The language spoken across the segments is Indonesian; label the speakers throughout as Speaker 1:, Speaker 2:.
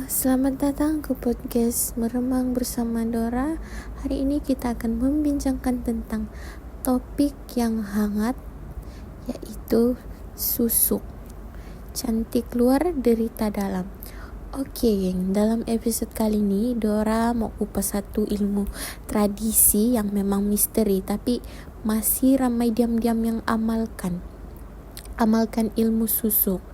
Speaker 1: Selamat datang ke podcast Meremang bersama Dora. Hari ini kita akan membincangkan tentang topik yang hangat, yaitu susuk. Cantik luar, derita dalam. Oke, geng, dalam episode kali ini Dora mau kupas satu ilmu tradisi yang memang misteri, tapi masih ramai diam-diam yang amalkan ilmu susuk.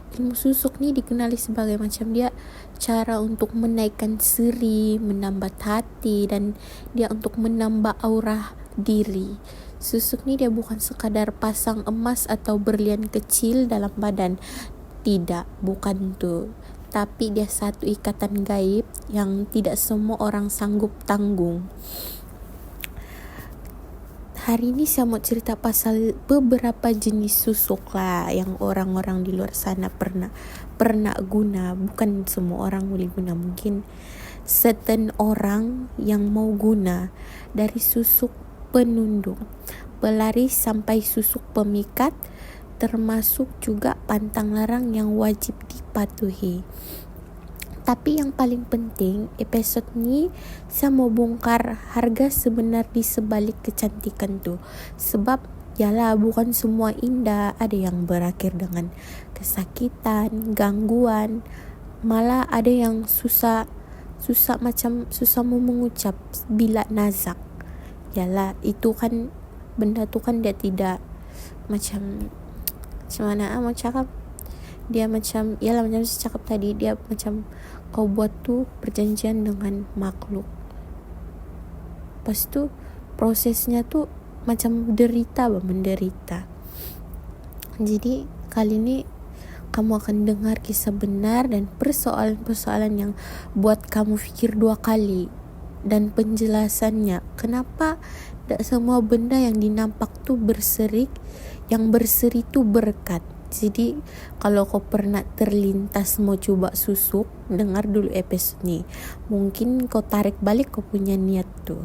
Speaker 1: Ilmu susuk ni dikenali sebagai macam dia cara untuk menaikkan seri, menambah hati, dan dia untuk menambah aura diri. Susuk ni dia bukan sekadar pasang emas atau berlian kecil dalam badan. Tidak, bukan tu. Tapi dia satu ikatan gaib yang tidak semua orang sanggup tanggung. Hari ini saya mau cerita pasal beberapa jenis susuk lah yang orang-orang di luar sana pernah guna. Bukan semua orang boleh guna, mungkin certain orang yang mau guna, dari susuk penundung, pelaris sampai susuk pemikat, termasuk juga pantang larang yang wajib dipatuhi. Tapi yang paling penting, episode ni saya mau bongkar harga sebenar di sebalik kecantikan tu. Sebab yalah, bukan semua indah. Ada yang berakhir dengan kesakitan, gangguan, malah ada yang susah mau mengucap bila nazak. Yalah, itu kan benda tu kan dia tidak macam mana mau cakap, dia macam macam saya cakap tadi, dia macam kau buat tu perjanjian dengan makhluk. Lepas tu prosesnya tu macam menderita. Jadi kali ni kamu akan dengar kisah benar dan persoalan-persoalan yang buat kamu fikir dua kali, dan penjelasannya kenapa tak semua benda yang dinampak tu berserik, yang berseri tu berkat. Jadi kalau kau pernah terlintas mau coba susuk, dengar dulu episode ni. Mungkin kau tarik balik kau punya niat tu.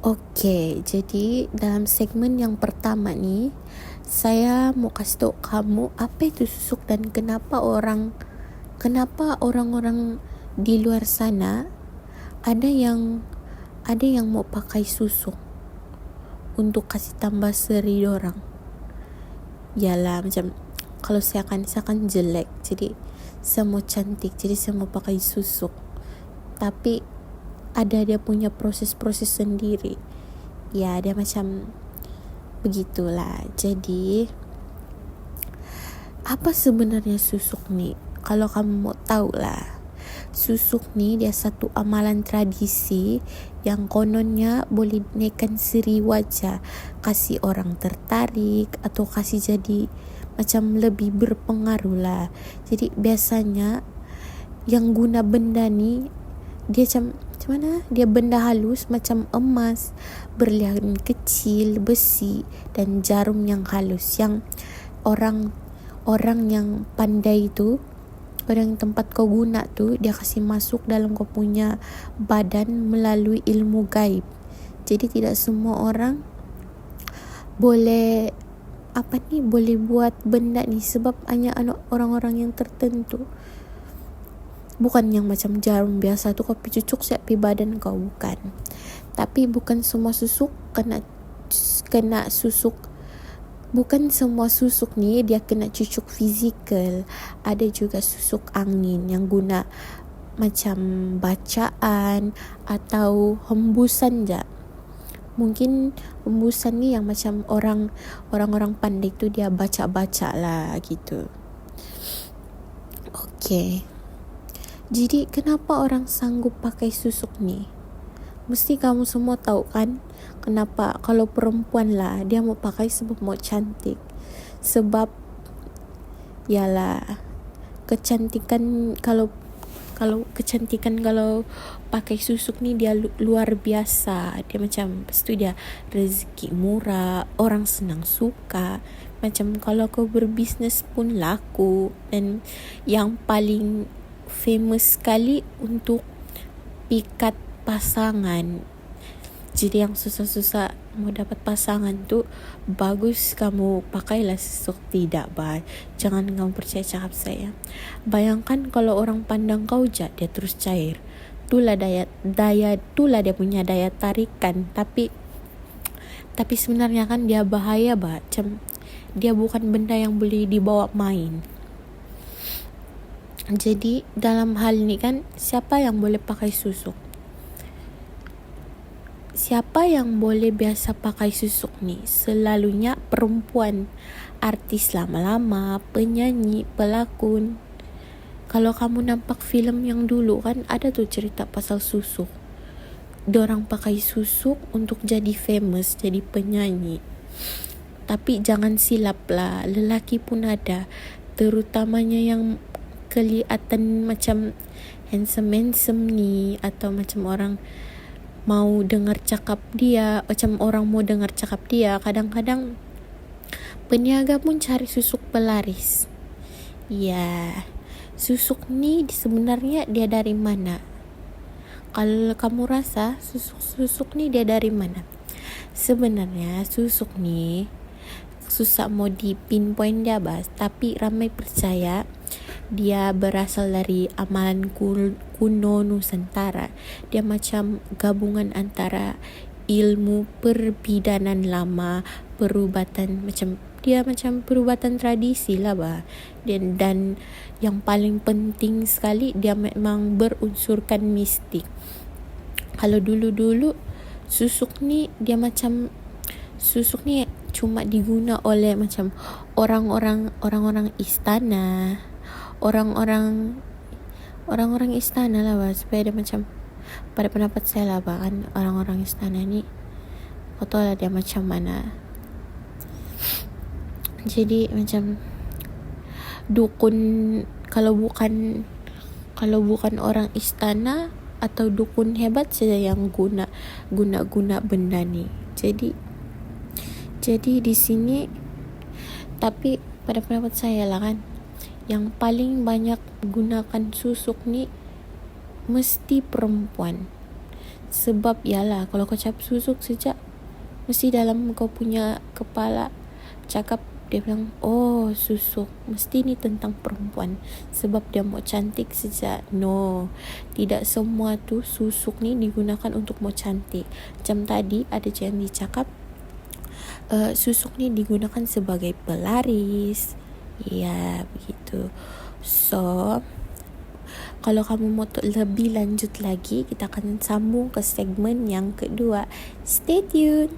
Speaker 1: Oke, jadi dalam segmen yang pertama ni, saya mau kasih tahu kamu apa itu susuk dan kenapa orang-orang di luar sana ada yang mau pakai susuk untuk kasih tambah seri orang. Yalah, macam kalau saya kan jelek, jadi saya mau cantik, jadi saya mau pakai susuk. Tapi ada dia punya proses-proses sendiri. Ya, dia macam begitulah. Jadi apa sebenarnya susuk ni? Kalau kamu mau tahu lah, susuk ni dia satu amalan tradisi yang kononnya boleh naikkan seri wajah, kasih orang tertarik, atau kasih jadi macam lebih berpengaruh lah. Jadi biasanya yang guna benda ni dia macam mana? Dia benda halus macam emas, berlian kecil, besi, dan jarum yang halus yang orang yang pandai tu, orang tempat kau guna tu, dia kasih masuk dalam kau punya badan melalui ilmu gaib. Jadi tidak semua orang boleh buat benda ni, sebab hanya orang-orang yang tertentu. Bukan yang macam jarum biasa tu kau cucuk siap pi badan kau, bukan. Tapi bukan semua susuk kena susuk. Bukan semua susuk ni dia kena cucuk fizikal. Ada juga susuk angin yang guna macam bacaan atau hembusan je. Mungkin hembusan ni yang macam orang-orang pandai tu dia baca-baca lah gitu. Okey. Jadi kenapa orang sanggup pakai susuk ni? Mesti kamu semua tahu kan kenapa. Kalau perempuan lah, dia mau pakai sebab mau cantik. Sebab yalah, kecantikan kalau pakai susuk ni dia luar biasa. Dia macam, lepas tu dia rezeki murah, orang senang suka. Macam kalau kau berbisnes pun laku. Dan yang paling famous sekali untuk pikat pasangan, Jadi yang susah-susah mau dapat pasangan tuh bagus kamu pakailah susuk, tidak bah. Jangan kamu percaya cakap saya. Bayangkan kalau orang pandang kau dia terus cair. Itulah itulah dia punya daya tarikan, tapi sebenarnya kan dia bahaya bah. Macam dia bukan benda yang boleh dibawa main. Jadi dalam hal ini kan siapa yang boleh pakai susuk? Siapa yang boleh biasa pakai susuk nih? Selalunya perempuan, artis lama-lama, penyanyi, pelakon. Kalau kamu nampak filem yang dulu kan ada tuh cerita pasal susuk. Dorang pakai susuk untuk jadi famous, jadi penyanyi. Tapi jangan silap lah, lelaki pun ada. Terutamanya yang kelihatan macam handsome nih, atau macam orang mau dengar cakap dia, macam orang mau dengar cakap dia. Kadang-kadang peniaga pun cari susuk pelaris. Ya, susuk ni sebenarnya dia dari mana? Kalau kamu rasa susuk ni dia dari mana? Sebenarnya susuk ni susah mau di pinpoint dia bas, tapi ramai percaya dia berasal dari amalan kuno Nusantara. Dia macam gabungan antara ilmu perbidanan lama, perubatan macam perubatan tradisi lah bah. Dan yang paling penting sekali dia memang berunsurkan mistik. Kalau dulu-dulu susuk ni cuma diguna oleh macam orang-orang istana, orang-orang istana lah bah, supaya dia macam, pada pendapat saya lah bah, kan orang-orang istana ni kau tahu lah dia macam mana. Jadi macam dukun, kalau bukan orang istana atau dukun hebat saja yang guna benda ni. Jadi di sini, tapi pada pendapat saya lah kan, yang paling banyak gunakan susuk ni mesti perempuan. Sebab yalah, kalau kau cakap susuk sejak, mesti dalam kau punya kepala cakap, dia bilang oh susuk mesti ni tentang perempuan, sebab dia mau cantik sejak. No, tidak semua tu susuk ni digunakan untuk mau cantik. Macam tadi ada yang dicakap susuk ni digunakan sebagai pelaris. Ya begitu. So kalau kamu mau lebih lanjut lagi, kita akan sambung ke segmen yang kedua. Stay tuned.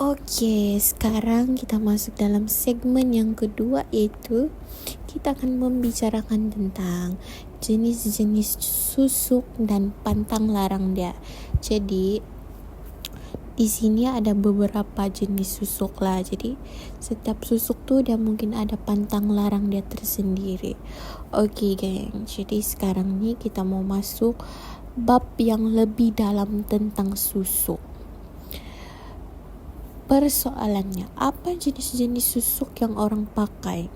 Speaker 1: Oke, sekarang kita masuk dalam segmen yang kedua, yaitu kita akan membicarakan tentang jenis-jenis susuk dan pantang larang dia. Jadi di sini ada beberapa jenis susuk lah. Jadi setiap susuk tuh dia mungkin ada pantang larang dia tersendiri. Oke, geng. Jadi sekarang nih kita mau masuk bab yang lebih dalam tentang susuk. Persoalannya, apa jenis-jenis susuk yang orang pakai?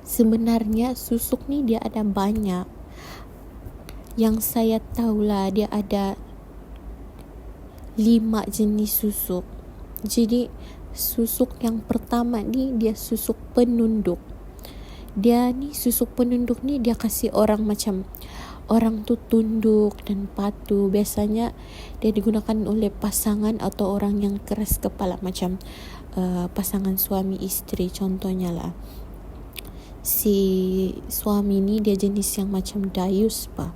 Speaker 1: Sebenarnya susuk nih dia ada banyak. Yang saya tahu lah dia ada 5 jenis susuk. Jadi susuk yang pertama nih dia susuk penunduk. Dia nih susuk penunduk nih dia kasih orang macam orang tuh tunduk dan patuh. Biasanya dia digunakan oleh pasangan atau orang yang keras kepala, macam pasangan suami istri contohnya lah. Si suami ni dia jenis yang macam dayus pa.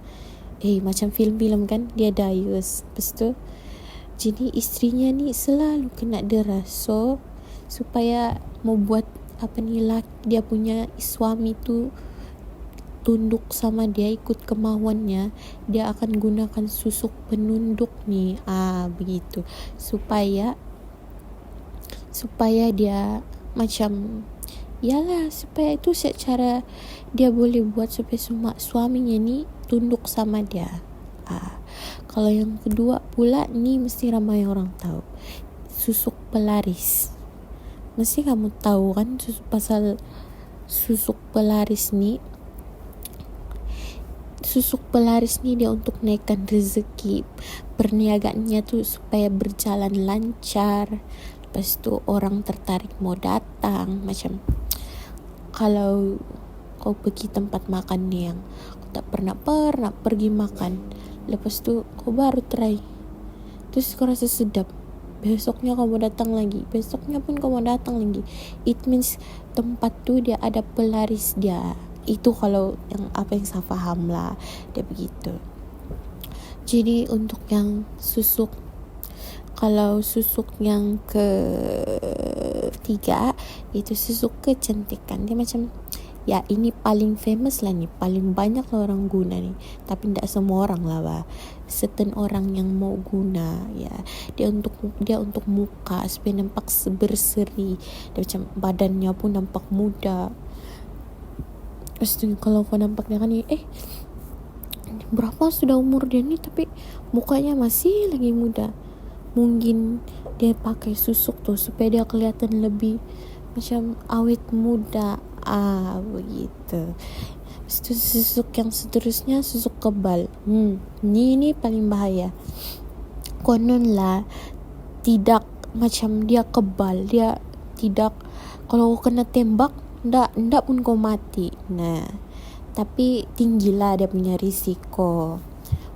Speaker 1: Macam film-film kan, dia dayus. Lepas tu jadi istrinya ni selalu kena deras. So supaya membuat dia punya suami tu tunduk sama dia, ikut kemauannya, dia akan gunakan susuk penunduk nih. Begitu. Supaya dia macam supaya itu cara dia boleh buat supaya suaminya ni tunduk sama dia. Kalau yang kedua pula ni mesti ramai orang tahu, susuk pelaris. Mesti kamu tahu kan pasal susuk pelaris ni. Susuk pelaris ni dia untuk naikkan rezeki. Perniagaannya tu supaya berjalan lancar. Lepas tu orang tertarik mau datang. Macam kalau kau pergi tempat makan ni yang kau tak pernah pergi makan, lepas tu kau baru try, terus kau rasa sedap, besoknya kau mau datang lagi, besoknya pun kau mau datang lagi. It means tempat tu dia ada pelaris dia. Itu kalau yang saya faham lah, dia begitu. Jadi untuk yang susuk, kalau susuk yang ketiga itu susuk kecantikan. Dia macam ini paling famous lah nih, paling banyak lah orang guna nih, tapi tidak semua orang lah bah. Certain orang yang mau guna dia untuk muka supaya nampak berseri, dia macam badannya pun nampak muda. Terus kalau kau nampak dia kan berapa sudah umur dia ni tapi mukanya masih lagi muda. Mungkin dia pakai susuk tuh supaya dia kelihatan lebih macam awet muda. Begitu. Susuk yang seterusnya susuk kebal. Ini paling bahaya. Konon lah tidak macam dia kebal, dia tidak, kalau kena tembak ndak pun kau mati. Tapi tinggilah dia punya risiko.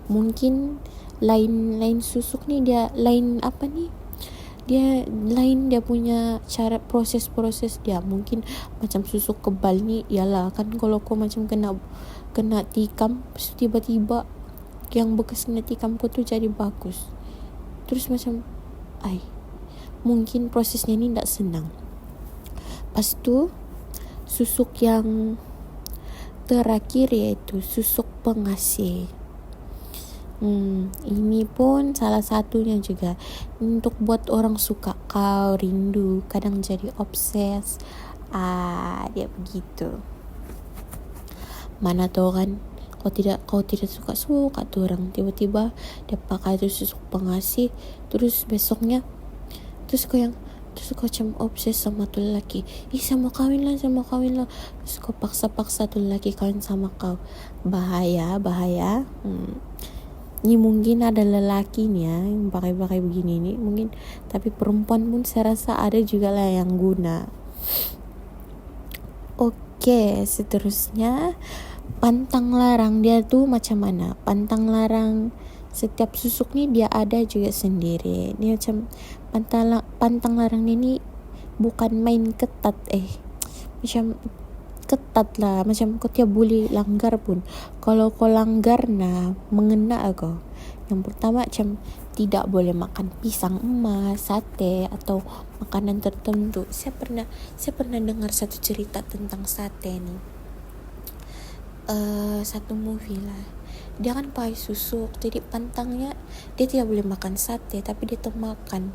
Speaker 1: Mungkin lain susuk ni dia lain dia lain, dia punya cara proses dia. Mungkin macam susuk kebal ni ialah kan kalau kau macam kena tikam, tiba-tiba yang bekas kena tikam kau tu jadi bagus. Terus macam mungkin prosesnya ni tak senang. Lepas tu susuk yang terakhir iaitu susuk pengasih. Ini pun salah satunya juga untuk buat orang suka kau, rindu, kadang jadi obses. Dia begitu. Mana tahu kan kau tidak suka tu orang, tiba-tiba dia pakai tu susuk pengasih, terus besoknya terus kau macam obses sama tu lelaki. Sama kawin lah. Terus kau paksa tu lelaki kawin sama kau. Bahaya. Ini mungkin ada lelaki nih yang pakai begini nih mungkin, tapi perempuan pun saya rasa ada juga lah yang guna. Oke, seterusnya pantang larang. Dia tuh macam mana? Pantang larang setiap susuk nih dia ada juga sendiri. Dia macam pantang larang ini bukan main ketat, macam ketat lah, macam kau tiap boleh langgar pun. Kalau kau langgar mengena kau. Yang pertama macam tidak boleh makan pisang emas, sate, atau makanan tertentu. Saya pernah dengar satu cerita tentang sate nih. Satu movie lah, dia kan pakai susuk, jadi pantangnya dia tidak boleh makan sate, tapi dia tetap makan.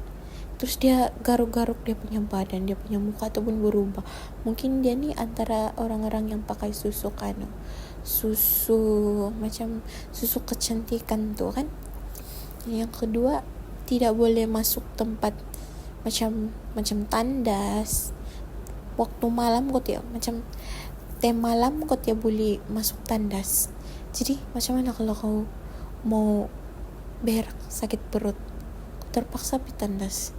Speaker 1: Terus dia garuk-garuk dia punya badan, dia punya muka ataupun berubah. Mungkin dia nih antara orang-orang yang pakai susu macam susu kecantikan tuh kan. Yang kedua, tidak boleh masuk tempat macam tandas waktu malam kok ya, macam malam kok ya boleh masuk tandas. Jadi macam mana kalau kau mau berak sakit perut, terpaksa pergi tandas,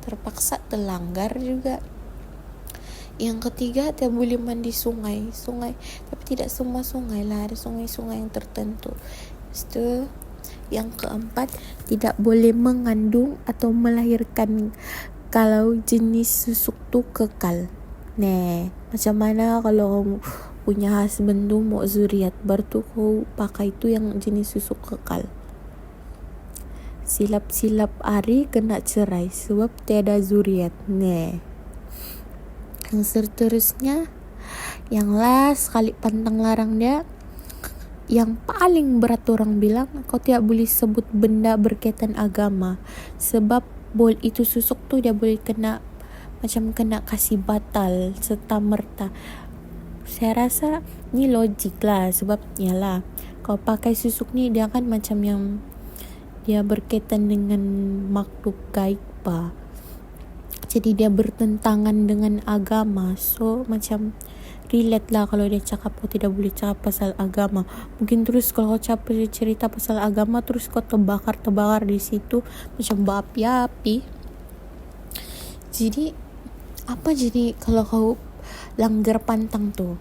Speaker 1: terpaksa terlanggar juga. Yang ketiga, tidak boleh mandi sungai, tapi tidak semua sungai lah, ada sungai-sungai yang tertentu. Itu yang keempat, tidak boleh mengandung atau melahirkan kalau jenis susuk tuh kekal. Macam mana kalau punya husband tuh mau zuriat, baru tuh kau pakai itu yang jenis susuk kekal. Silap-silap ari kena cerai sebab tiada zuriat. Yang seterusnya, yang last kali pantang larang dia, yang paling berat orang bilang, kau tidak boleh sebut benda berkaitan agama, sebab itu susuk tuh dia boleh kena kasih batal serta merta. Saya rasa ni logik lah, sebab yalah kau pakai susuk ni dia kan macam yang dia berkaitan dengan makhluk gaib pa. Jadi dia bertentangan dengan agama. So macam relate lah kalau dia cakap kau tidak boleh cakap pasal agama. Mungkin terus kalau kau cerita pasal agama terus kau terbakar di situ macam berapi-api. Jadi apa jadi kalau kau langgar pantang tuh?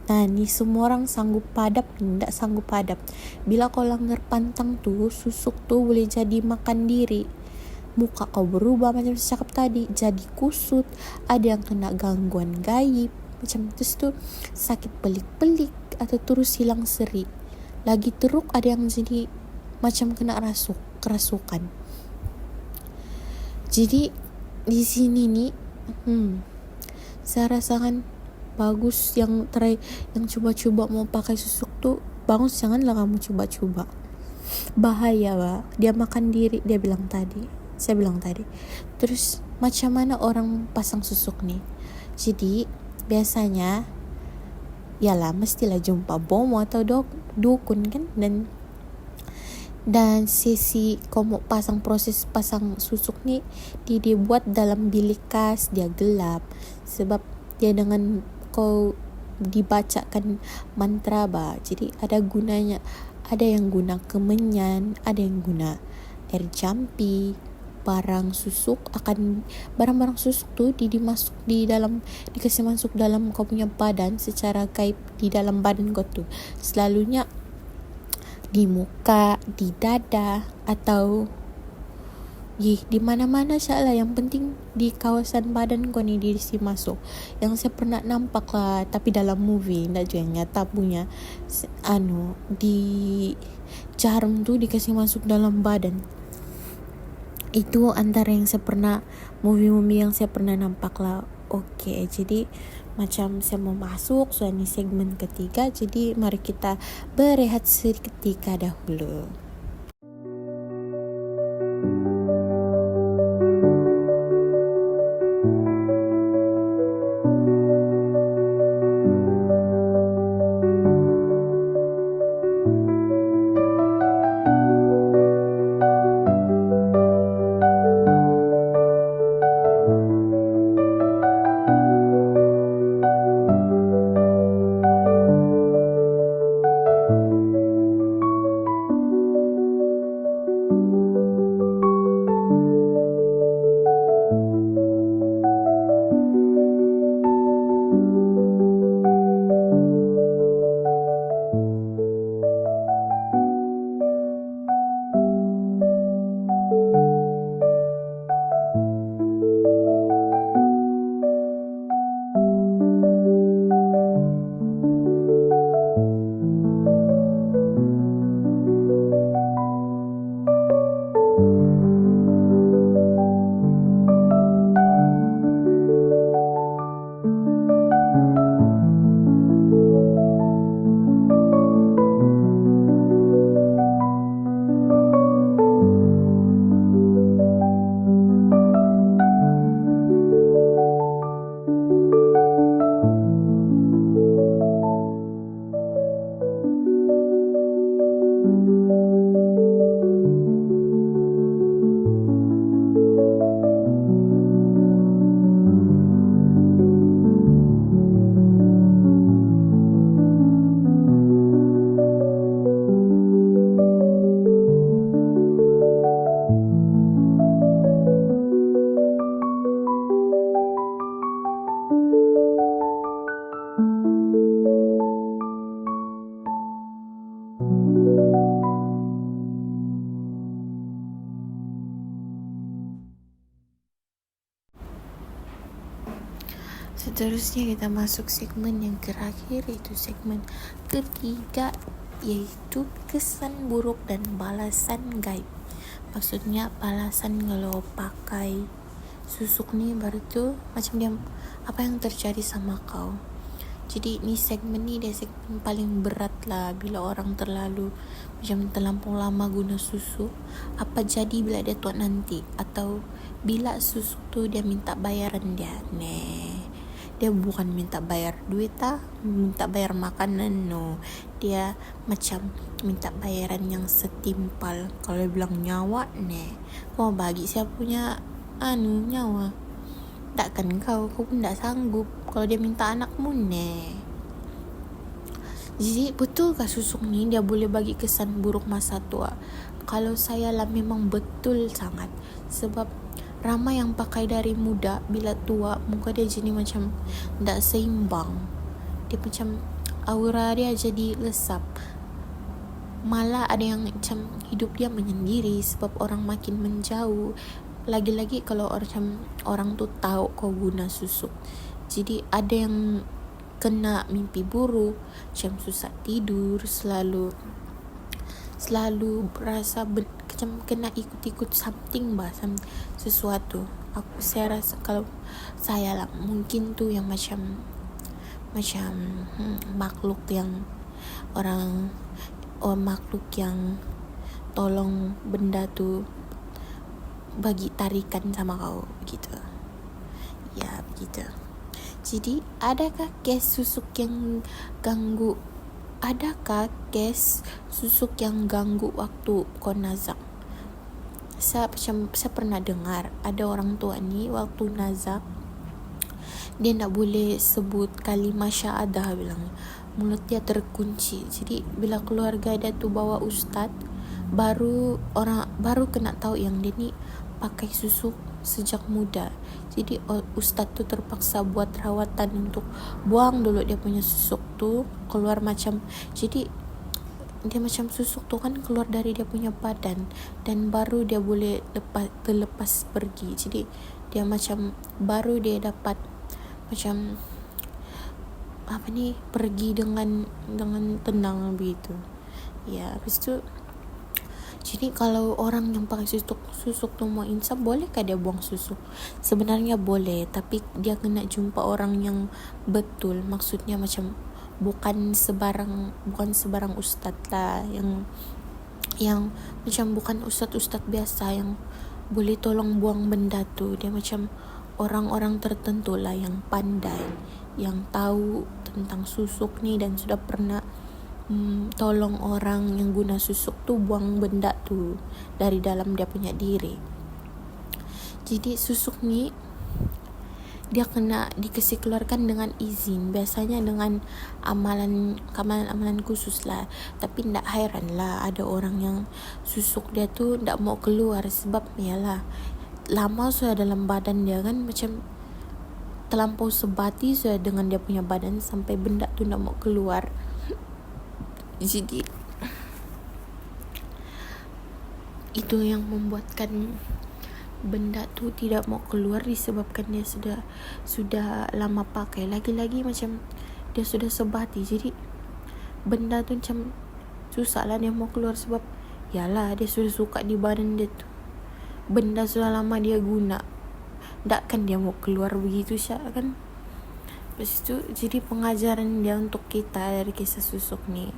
Speaker 1: Ni semua orang sanggup padap, tidak sanggup padap. Bila kau langgar pantang tuh, susuk tuh boleh jadi makan diri. Muka kau berubah macam saya cakap tadi, jadi kusut, ada yang kena gangguan gaib, macam terus tuh sakit pelik-pelik atau terus hilang seri. Lagi teruk ada yang jadi macam kena kerasukan. Jadi di sini nih saya rasakan bagus yang coba-coba mau pakai susuk tuh, bagus, janganlah kamu coba-coba, bahaya dia makan diri, saya bilang tadi. Terus macam mana orang pasang susuk nih? Jadi biasanya yalah mestilah jumpa bomo atau dukun kan, dan sesi kau mau proses pasang susuk nih dibuat dalam bilik kas, dia gelap, sebab dia dengan kau dibacakan mantra jadi ada gunanya. Ada yang guna kemenyan, ada yang guna air jampi. Barang susuk tuh dikasih masuk dalam kau punya badan secara gaib, di dalam badan kau tuh selalunya di muka, di dada, atau di mana-mana salah, yang penting di kawasan badan kau nih diisi masuk. Yang saya pernah nampak lah, tapi dalam movie, tidak juga yang nyata punya, di jarum tuh dikasih masuk dalam badan. Itu antara yang saya pernah movie yang saya pernah nampak lah. Oke, jadi macam saya mau masuk ini segmen ketiga, jadi mari kita berehat seketika dahulu. Seterusnya kita masuk segmen yang terakhir, itu segmen ketiga, yaitu kesan buruk dan balasan gaib. Maksudnya balasan kalau pakai susuk nih baru tuh macam dia apa yang terjadi sama kau. Jadi ini segmen nih dia segmen paling berat lah bila orang terlalu macam terlampau lama guna susuk. Apa jadi bila dia tua nanti, atau bila susuk tuh dia minta bayaran dia. Dia bukan minta bayar duit minta bayar makanan, no. Dia macam minta bayaran yang setimpal. Kalau dia bilang nyawa, kau bagi siapa punya nyawa? Takkan kau pun tak sanggup. Kalau dia minta anakmu, Jadi betulkah susuk ni dia boleh bagi kesan buruk masa tua? Kalau saya lah memang betul sangat. Sebab ramai yang pakai dari muda, bila tua muka dia jadi macam tak seimbang. Dia macam aura dia jadi lesap. Malah ada yang macam hidup dia menyendiri sebab orang makin menjauh. Lagi-lagi kalau orang tu tahu kau guna susuk. Jadi ada yang kena mimpi buruk, macam susah tidur, selalu berasa macam kena ikut-ikut something sesuatu. Saya rasa kalau saya lah mungkin tu yang macam makhluk yang makhluk yang tolong benda tu bagi tarikan sama kau begitu. Ya begitu. Jadi adakah kes susuk yang ganggu? Adakah kes susuk yang ganggu waktu kau nazak? Saya pernah dengar ada orang tua ni waktu nazak dia tak boleh sebut kalimah syahadah, bilang mulut dia terkunci. Jadi bila keluarga dia tu bawa ustaz, baru kena tahu yang dia ni pakai susuk sejak muda. Jadi ustaz tu terpaksa buat rawatan untuk buang dulu dia punya susuk tu keluar, macam jadi dia macam susuk tu kan keluar dari dia punya badan dan baru dia boleh terlepas pergi. Jadi dia macam baru dia dapat macam pergi dengan tenang begitu. Ya, habis tu jadi kalau orang yang pakai susuk tu mau insaf, bolehkah dia buang susuk? Sebenarnya boleh, tapi dia kena jumpa orang yang betul. Maksudnya macam bukan sebarang ustaz lah, yang macam bukan ustaz biasa yang boleh tolong buang benda tu. Dia macam orang-orang tertentu lah yang pandai, yang tahu tentang susuk ni dan sudah pernah tolong orang yang guna susuk tu buang benda tu dari dalam dia punya diri. Jadi susuk ni dia kena dikasih keluarkan dengan izin, biasanya dengan amalan khusus lah. Tapi tak heran lah ada orang yang susuk dia tu tak mau keluar sebab yalah lama sudah dalam badan dia kan, macam terlampau sebati sudah dengan dia punya badan sampai benda tu tak mau keluar. Jadi itu yang membuatkan benda tu tidak mau keluar, disebabkan dia sudah lama pakai. Lagi-lagi macam dia sudah sebati, jadi benda tu macam susah lah dia mau keluar sebab yalah dia sudah suka di badan dia tu. Benda sudah lama dia guna, takkan dia mau keluar begitu kan. Lepas itu jadi pengajaran dia untuk kita dari kisah susuk ni,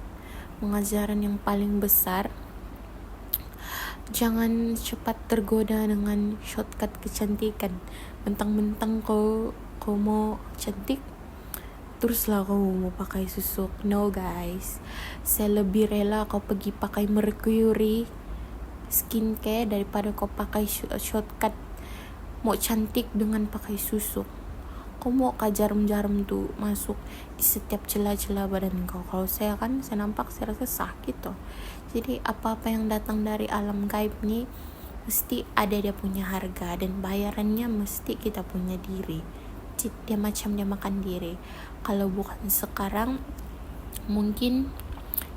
Speaker 1: pengajaran yang paling besar, jangan cepat tergoda dengan shortcut kecantikan. Mentang-mentang kau mau cantik, teruslah kau mau pakai susuk. No guys, saya lebih rela kau pergi pakai Mercury skincare daripada kau pakai shortcut mau cantik dengan pakai susuk. Kau mau jarum-jarum tu masuk di setiap celah-celah badan kau. Kalau saya nampak, saya rasa sakit toh. Jadi apa-apa yang datang dari alam gaib ni mesti ada dia punya harga, dan bayarannya mesti kita punya diri. Dia macam dia makan diri. Kalau bukan sekarang, mungkin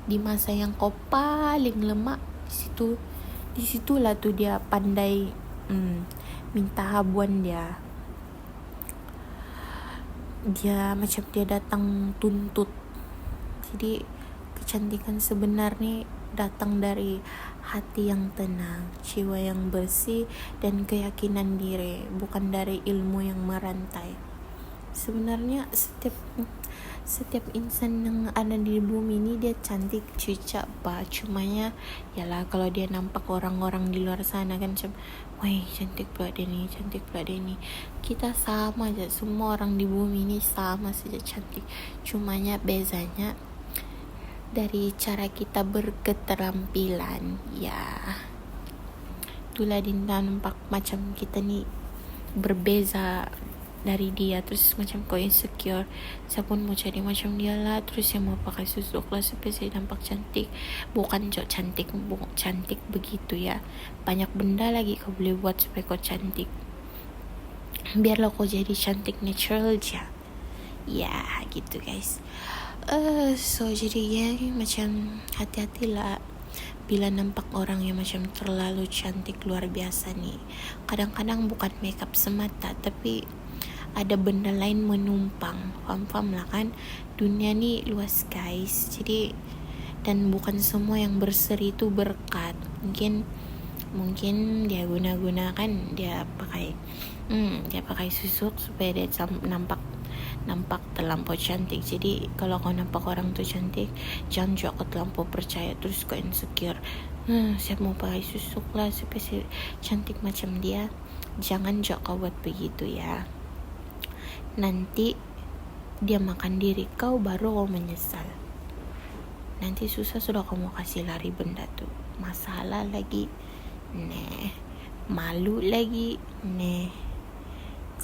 Speaker 1: di masa yang kau paling lemah, disitulah tu dia pandai minta habuan dia. dia datang tuntut. Jadi kecantikan sebenarnya datang dari hati yang tenang, jiwa yang bersih, dan keyakinan diri, bukan dari ilmu yang merantai. Sebenarnya setiap insan yang ada di bumi ini dia cantik, cucak, cumanya yalah kalau dia nampak orang-orang di luar sana kan macam, wah cantik pula dia ni, cantik pula dia ni. Kita sama aja, semua orang di bumi ini sama saja cantik, cumanya bezanya dari cara kita berketerampilan. Ya itulah Dinda nampak macam kita ni berbeza dari dia, terus macam kau insecure, saya pun mau cari macam dia lah, terus saya mau pakai susuk lah supaya saya nampak cantik. Bukan cantik begitu ya, banyak benda lagi kau boleh buat supaya kau cantik. Biarlah kau jadi cantik natural aja ya, gitu guys. So jadi ya macam hati-hatilah bila nampak orang yang macam terlalu cantik luar biasa nih. Kadang-kadang bukan makeup semata, tapi ada benda lain menumpang. Paham lah kan, dunia ni luas guys. Jadi dan bukan semua yang berseri itu berkat. Mungkin dia guna-gunakan, dia pakai susuk supaya dia nampak terlampau cantik. Jadi kalau kau nampak orang tu cantik, jangan juga kau terlampau percaya terus kau insecure. Saya mau pakai susuk lah supaya saya cantik macam dia. Jangan juga kau buat begitu ya. Nanti dia makan diri kau, baru kau menyesal. Nanti susah sudah kamu kasih lari benda tu. Masalah lagi, malu lagi,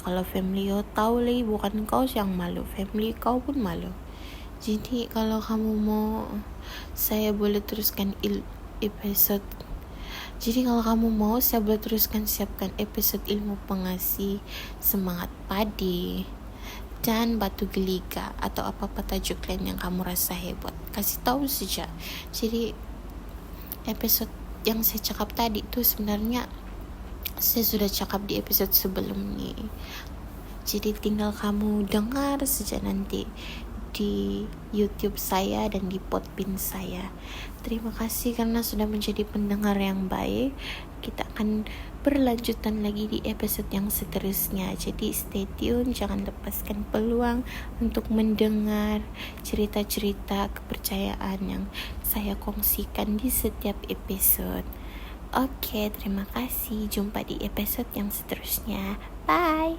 Speaker 1: Kalau family kau tahu lagi, bukan kau yang malu, family kau pun malu. Jadi kalau kamu mau, saya boleh teruskan episode. Jadi kalau kamu mau, saya boleh teruskan siapkan episode ilmu pengasih, semangat padi, dan batu geliga, atau apa-apa tajuk lain yang kamu rasa hebat. Kasih tahu saja. Jadi episode yang saya cakap tadi itu sebenarnya saya sudah cakap di episode sebelum ni. Jadi tinggal kamu dengar saja nanti di YouTube saya dan di Podbean saya. Terima kasih karena sudah menjadi pendengar yang baik. Kita akan berlanjutan lagi di episode yang seterusnya. Jadi stay tune, jangan lepaskan peluang untuk mendengar cerita-cerita kepercayaan yang saya kongsikan di setiap episode. Oke, terima kasih. Jumpa di episode yang seterusnya. Bye.